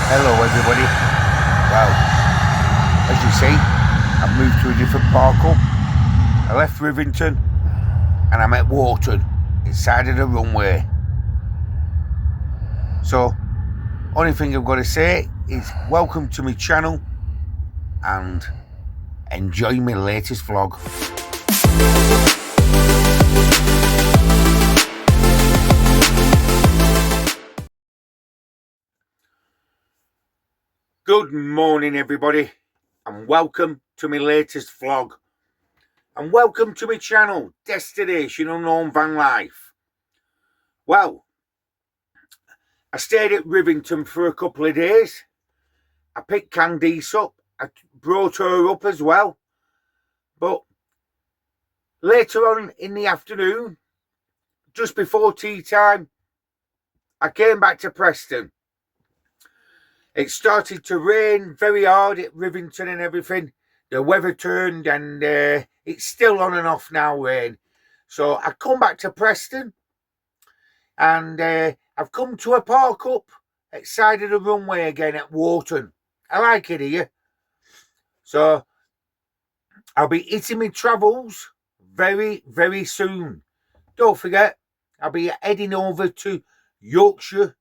Hello everybody. Well, as you see, I've moved to a different park up. I left Rivington and I'm at Wharton, inside of the runway. So, only thing I've got to say is welcome to my channel and enjoy my latest vlog. Good morning everybody and welcome to my latest vlog. And welcome to my channel, Destination Unknown Vanlife. Well, I stayed at Rivington for a couple of days. I picked Candice up. I brought her up as well. But later on in the afternoon, just before tea time, I came back to Preston. It started to rain very hard at Rivington and everything. The weather turned and it's still on and off now, rain. So I come back to Preston and I've come to a park up at the side of the runway again at Wharton. I like it here. So I'll be hitting my travels very, very soon. Don't forget, I'll be heading over to Yorkshire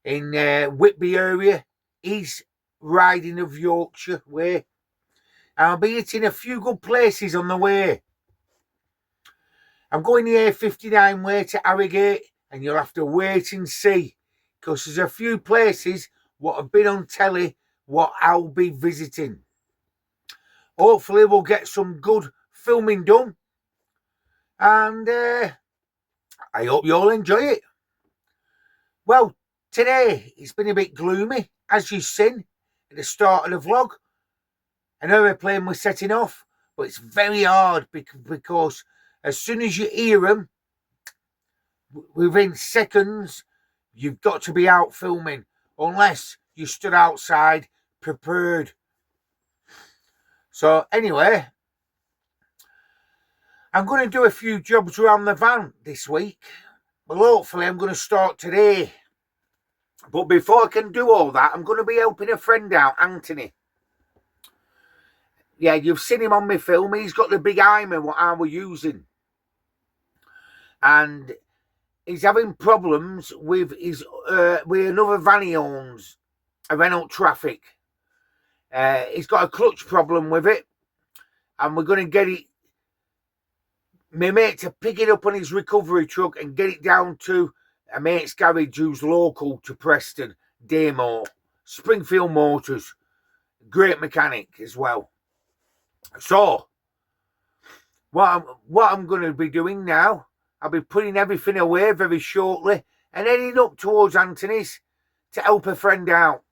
in Whitby area, East Riding of Yorkshire way. I'll be hitting a few good places on the way. I'm going the A59 way to Harrogate, and you'll have to wait and see, because there's a few places what have been on telly what I'll be visiting. Hopefully we'll get some good filming done, and I hope you all enjoy it. Well, today it's been a bit gloomy, as you've seen at the start of the vlog. An aeroplane was setting off, but it's very hard because as soon as you hear them, within seconds, you've got to be out filming, unless you stood outside prepared. So anyway, I'm going to do a few jobs around the van this week. Well, hopefully I'm going to start today. But before I can do all that, I'm going to be helping a friend out, Anthony. Yeah, you've seen him on my film. He's got the big Imer what I were using. And he's having problems with his with another van he owns, a Renault Traffic. He's got a clutch problem with it. And we're going to get it, my mate, to pick it up on his recovery truck and get it down to a mate's garage who's local to Preston, Damo, Springfield Motors. Great mechanic as well. So, what I'm going to be doing now, I'll be putting everything away very shortly and heading up towards Anthony's to help a friend out.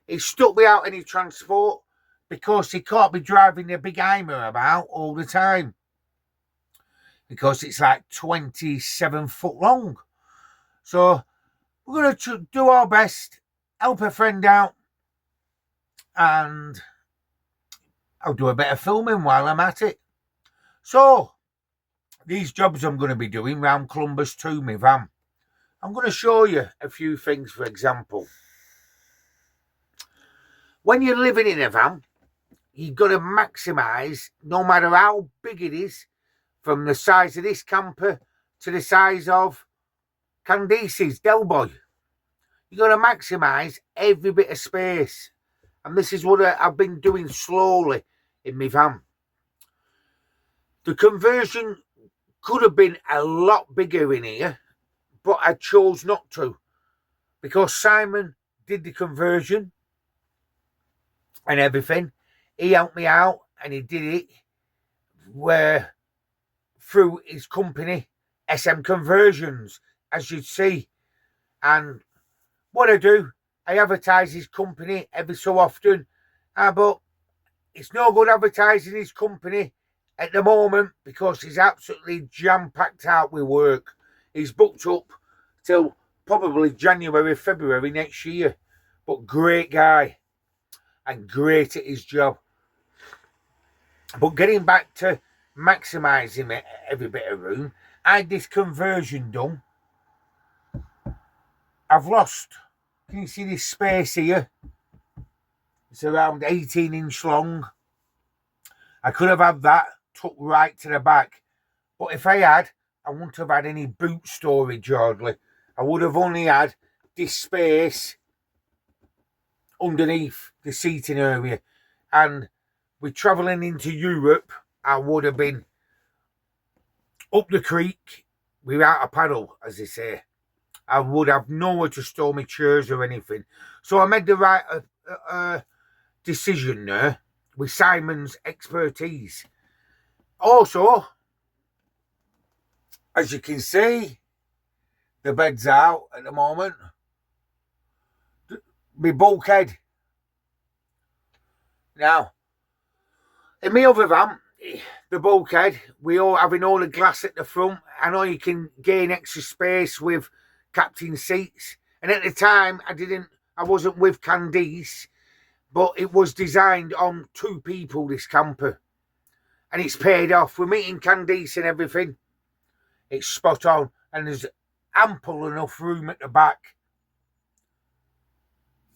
He's stuck without any transport because he can't be driving the big Imer about all the time, because it's like 27 foot long. So we're going to do our best, help a friend out, and I'll do a bit of filming while I'm at it. So these jobs I'm going to be doing round Columbus to my van, I'm going to show you a few things. For example, when you're living in a van, you've got to maximise, no matter how big it is, from the size of this camper to the size of Candice's Del Boy. You've got to maximise every bit of space. And this is what I've been doing slowly in my van. The conversion could have been a lot bigger in here, but I chose not to, because Simon did the conversion and everything. He helped me out and he did it through his company, SM Conversions, as you'd see. And what I do, I advertise his company every so often, but it's no good advertising his company at the moment because he's absolutely jam-packed out with work. He's booked up till probably January, February next year. But great guy and great at his job. But getting back to maximising every bit of room, I had this conversion done. I've lost Can you see this space here? It's around 18-inch long. I could have had that tucked right to the back. But if I had, I wouldn't have had any boot storage hardly. I would have only had this space underneath the seating area. And with travelling into Europe, I would have been up the creek without a paddle, as they say. I would have nowhere to store my chairs or anything. So I made the right decision there with Simon's expertise. Also, as you can see, the bed's out at the moment. My bulkhead. Now, in my other van, the bulkhead, we all having all the glass at the front. I know you can gain extra space with captain seats. And at the time, I wasn't with Candice, but it was designed on 2 people, this camper. And it's paid off. We're meeting Candice and everything. It's spot on. And there's ample enough room at the back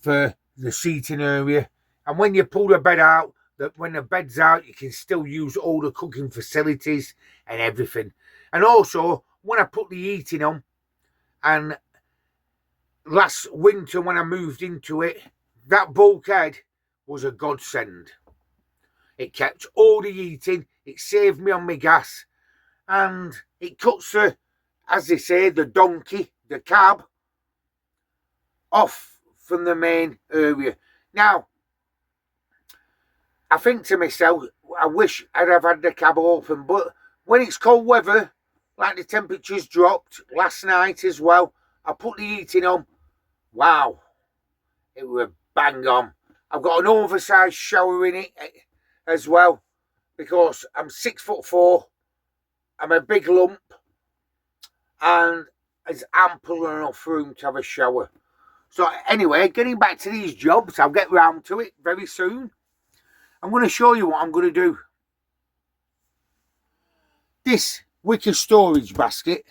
for the seating area. And when you pull the bed out, when the bed's out, you can still use all the cooking facilities and everything. And also, when I put the heating on, and last winter when I moved into it, that bulkhead was a godsend. It kept all the heating, it saved me on my gas, and it cuts as they say, the cab, off from the main area. Now, I think to myself, I wish I'd have had the cab open, but when it's cold weather, like the temperatures dropped last night as well, I put the heating on. Wow, it was bang on. I've got an oversized shower in it as well, because I'm 6'4", I'm a big lump, and there's ample enough room to have a shower. So anyway, getting back to these jobs, I'll get round to it very soon. I'm going to show you what I'm going to do. This wicker storage basket,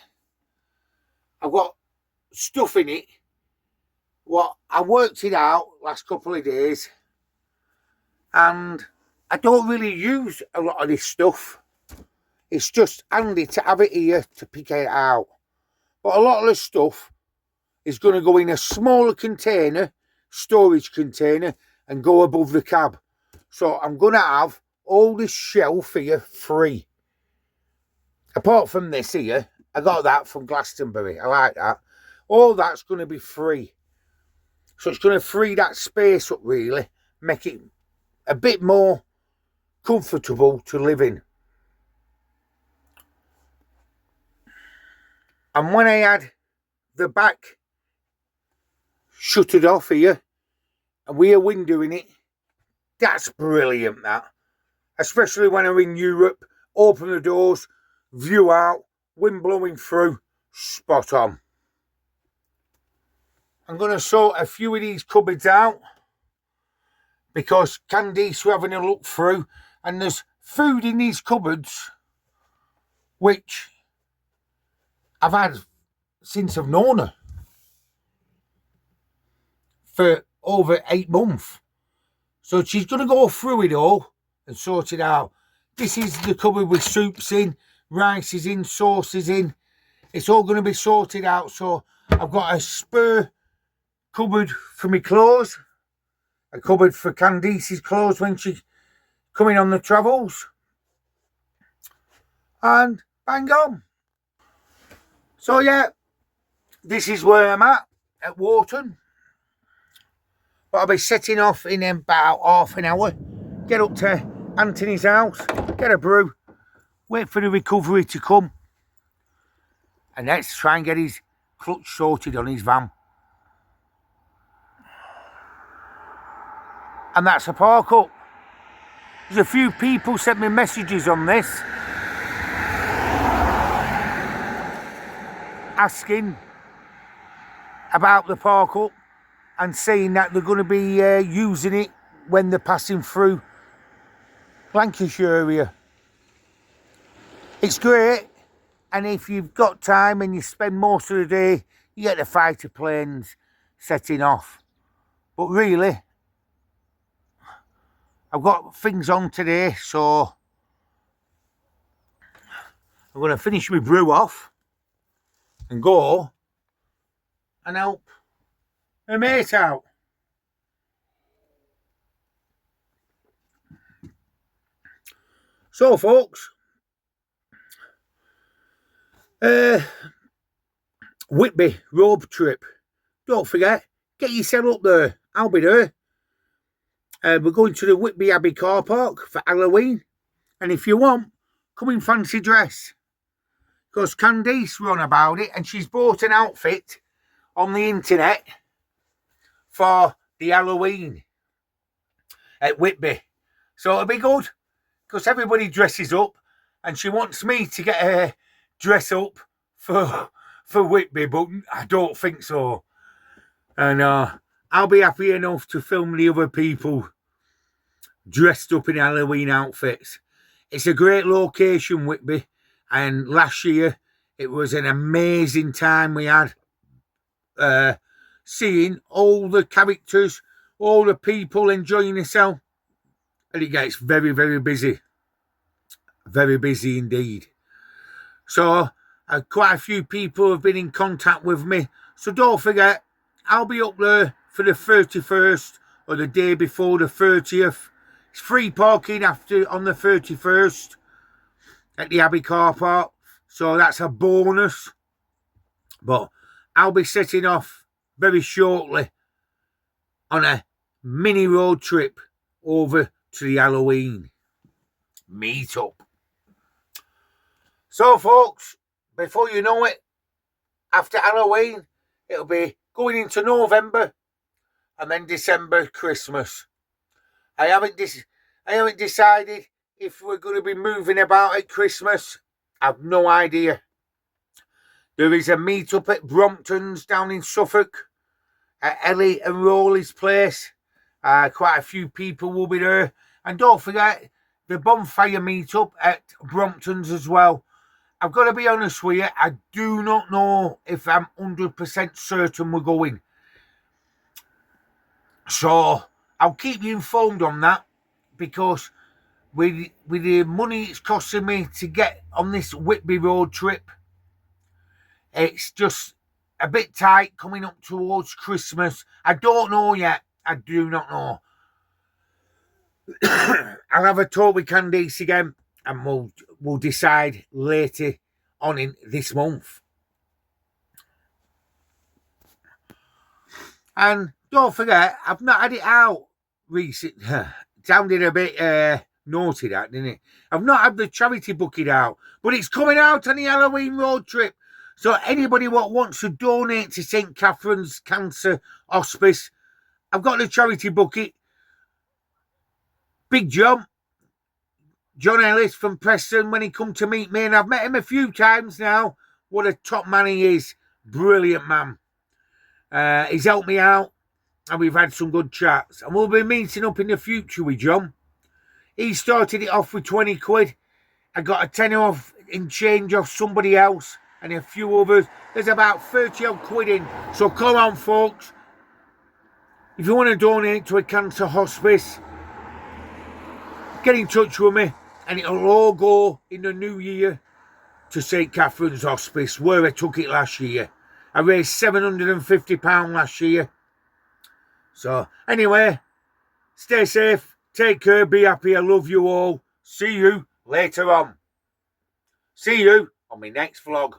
I've got stuff in it. Well, I worked it out last couple of days, and I don't really use a lot of this stuff. It's just handy to have it here to pick it out. But a lot of the stuff is going to go in a smaller container, storage container, and go above the cab. So I'm going to have all this shelf here free. Apart from this here, I got that from Glastonbury. I like that. All that's going to be free. So it's going to free that space up really, make it a bit more comfortable to live in. And when I had the back shuttered off here, and with a window in it, that's brilliant, that. Especially when I'm in Europe, open the doors, view out, wind blowing through, spot on. I'm going to sort a few of these cupboards out, because Candice were having a look through, and there's food in these cupboards which I've had since I've known her, for over 8 months. So she's going to go through it all and sort it out. This is the cupboard with soups in, rice is in, sauce is in. It's all going to be sorted out. So I've got a spare cupboard for my clothes, a cupboard for Candice's clothes when she's coming on the travels, and bang on. So yeah, this is where I'm at Wharton. But I'll be setting off in about half an hour, get up to Anthony's house, get a brew, wait for the recovery to come, and let's try and get his clutch sorted on his van. And that's a park up. There's a few people sent me messages on this, asking about the park up, and saying that they're going to be using it when they're passing through Lancashire area. It's great, and if you've got time and you spend most of the day, you get the fighter planes, setting off. But really, I've got things on today, so I'm going to finish my brew off and go and help a mate out. So, folks, Whitby road trip. Don't forget, get yourself up there. I'll be there. We're going to the Whitby Abbey car park for Halloween. And if you want, come in fancy dress. Because Candice run about it and she's bought an outfit on the internet for the Halloween at Whitby. So it'll be good because everybody dresses up and she wants me to get her dress up for Whitby, but I don't think so. And I'll be happy enough to film the other people dressed up in Halloween outfits. It's a great location, Whitby, and last year it was an amazing time we had seeing all the characters, all the people enjoying themselves, and it gets very, very busy. Very busy indeed. So quite a few people have been in contact with me. So don't forget, I'll be up there for the 31st or the day before the 30th. It's free parking after on the 31st at the Abbey car park. So that's a bonus. But I'll be setting off very shortly on a mini road trip over to the Halloween meetup. So, folks, before you know it, after Halloween, it'll be going into November and then December, Christmas. I haven't decided if we're going to be moving about at Christmas. I've no idea. There is a meet-up at Brompton's down in Suffolk at Ellie and Rowley's place. Quite a few people will be there. And don't forget the bonfire meet-up at Brompton's as well. I've got to be honest with you, I do not know if I'm 100% certain we're going. So I'll keep you informed on that, because with the money it's costing me to get on this Whitby road trip, it's just a bit tight coming up towards Christmas. I don't know yet. I do not know. I'll have a talk with Candice again and we'll decide later on in this month. And don't forget, I've not had it out recently. It sounded a bit naughty, that, didn't it? I've not had the charity bucket out, but it's coming out on the Halloween road trip. So anybody what wants to donate to St. Catherine's Cancer Hospice, I've got the charity bucket. Big John Ellis from Preston, when he come to meet me, and I've met him a few times now. What a top man he is. Brilliant man. He's helped me out and we've had some good chats. And we'll be meeting up in the future with John. He started it off with 20 quid. I got a tenner off in change off somebody else and a few others. There's about 30 odd quid in. So come on, folks. If you want to donate to a cancer hospice, get in touch with me and it'll all go in the new year to St. Catherine's Hospice, where I took it last year. I raised £750 last year. So, anyway, stay safe, take care, be happy, I love you all. See you later on. See you on my next vlog.